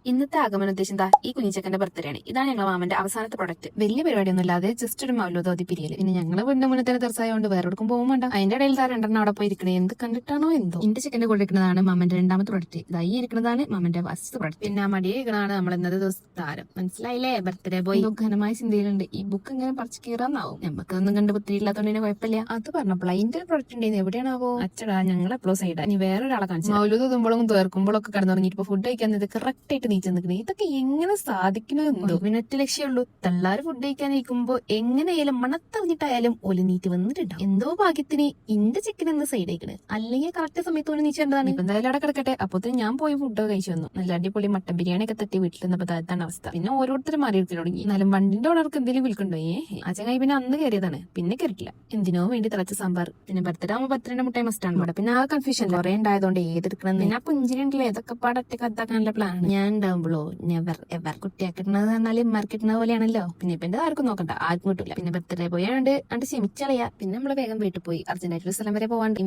ഇന്നത്തെ ആഗമന ഉദ്ദേശം എന്താ ഈ കുഞ്ഞിച്ചക്കന്റെ ബർത്ത്ഡേ ആണ്. ഇതാണ് ഞങ്ങളുടെ മാമന്റെ അവസാനത്തെ പ്രൊഡക്റ്റ്. വലിയ പരിപാടിയൊന്നും ഇല്ലാതെ ജസ്റ്റ് ഒരു മൗലൂദോതി പിരിയല്. പിന്നെ ഞങ്ങള് വീടിന്റെ മുന്നേ തന്നെ തെറസായതുകൊണ്ട് വേറെ എടുക്കും പോകുമ്പോണ്ട. അതിന്റെ ഇടയിൽ രണ്ടെണ്ണം അവിടെ പോയി ഇരിക്കണേ എന്ത് കണ്ടിട്ടാണോ എന്തോ. ഇന്റെ ചിക്കന്റെ കൂടെ ഇരിക്കുന്നതാണ് മാമന്റെ രണ്ടാമത്തെ പ്രൊഡക്റ്റ്. ഇതായി ഇരിക്കുന്നതാണ് മാമന്റെ ഫസ്റ്റ് പ്രൊഡക്റ്റ്. പിന്നെ ആ മടിയെ ഇരിക്കണതാണ് നമ്മൾ ഇന്നത്തെ ദിവസം താരം. മനസ്സിലായില്ലേ? ബർത്ത്ഡേ ബോയ് ഘനമായ ചിന്തയിലുണ്ട്. ഈ ബുക്ക് ഇങ്ങനെ പറിച്ചു കീറാന്നാവും. നമുക്കൊന്നും കണ്ട് ബുദ്ധിയില്ലാത്തോണ്ട് കുഴപ്പമില്ല. അത് പറഞ്ഞപ്പോൾ അതിന്റെ പ്രൊഡക്റ്റ് ഉണ്ടായിരുന്നു. എവിടെയാണാവോ? അച്ചടാ ഞങ്ങൾ എപ്പോഴും സൈഡാ. ഇനി വേറൊരാളെ കാണിച്ചു. മൗലൂദ് തുമ്പോഴും തീർക്കുമ്പോഴും ഒക്കെ കിടന്നുറങ്ങിയിട്ട് ഇപ്പൊ ഫുഡ് കഴിക്കാൻ കറക്റ്റ് ആയിട്ട് നീച്ചു നിൽക്കുന്നത്. ഇതൊക്കെ എങ്ങനെ സാധിക്കണോ എന്തോ. മിനിറ്റ് ലക്ഷ്യമുള്ളൂ. തള്ളാറ് ഫുഡ് കഴിക്കാനിരിക്കുമ്പോ എങ്ങനെയായാലും മണത്തറിഞ്ഞിട്ടായാലും ഒലി നീറ്റ് വന്നിട്ടുണ്ടാവും. എന്തോ ഭാഗ്യത്തിന് ഇന്റെ ചിക്കൻ എന്ന് സൈഡ് ആയിക്കണ്. അല്ലെങ്കിൽ കറക്റ്റ് സമയത്ത് ഒരു നീച്ചേണ്ടതാണ്. ഇപ്പൊ എന്തായാലും അവിടെ കിടക്കട്ടെ. അപ്പൊ ഞാൻ പോയി ഫുഡ് കഴിച്ചു വന്നു. നല്ല അടിപൊളി മട്ടൻ ബിരിയാണി ഒക്കെ തട്ടി വീട്ടിൽ നിന്നപ്പോ താഴത്താണ് അവസ്ഥ. പിന്നെ ഓരോരുത്തരും മാറി തുടങ്ങി. എന്നാലും വണ്ടിന്റെ ഓർഡർക്ക് എന്തെങ്കിലും വിൽക്കണ്ടോ? ആ ചങ്ങായി പിന്നെ അന്ന് കയറിയതാണ്. പിന്നെ കയറിയിട്ടില്ല. എന്തിനോ വേണ്ടി തിളച്ച സാമ്പാർ. പിന്നെ ബർത്ത്ഡേ ആകുമ്പോൾ ബർത്ത്ഡേ മുട്ടായി മസ്റ്റാണ് ഇവിടെ. പിന്നെ ആ കൺഫ്യൂഷൻ കുറെ ഉണ്ടായതുകൊണ്ട് ഏതെടുക്കണം. പിന്നെ ആ പുഞ്ചിരി ഉണ്ടല്ലോ ഇതൊക്കെ പാടൊക്കെ കത്താക്കാനുള്ള പ്ലാൻ ഞാൻ ഉണ്ടാവുമ്പോഴോ നെവർ എവർ. കുട്ടിയാക്കിട്ടുന്നത് പറഞ്ഞാല് മറക്കിട്ടുന്നത് പോലെയാണല്ലോ. പിന്നെ ഇപ്പൊ എന്റെ ആർക്കും നോക്കണ്ട, ആർക്കും കിട്ടില്ല. പിന്നെ ബർത്ത്ഡേ പോയാണ്ട് ക്ഷമിച്ചളയാ. പിന്നെ നമ്മള് വേഗം വീട്ടിൽ പോയി. അർജന്റായിട്ട് ഒരു സ്ഥലം വരെ പോവാണ്ട്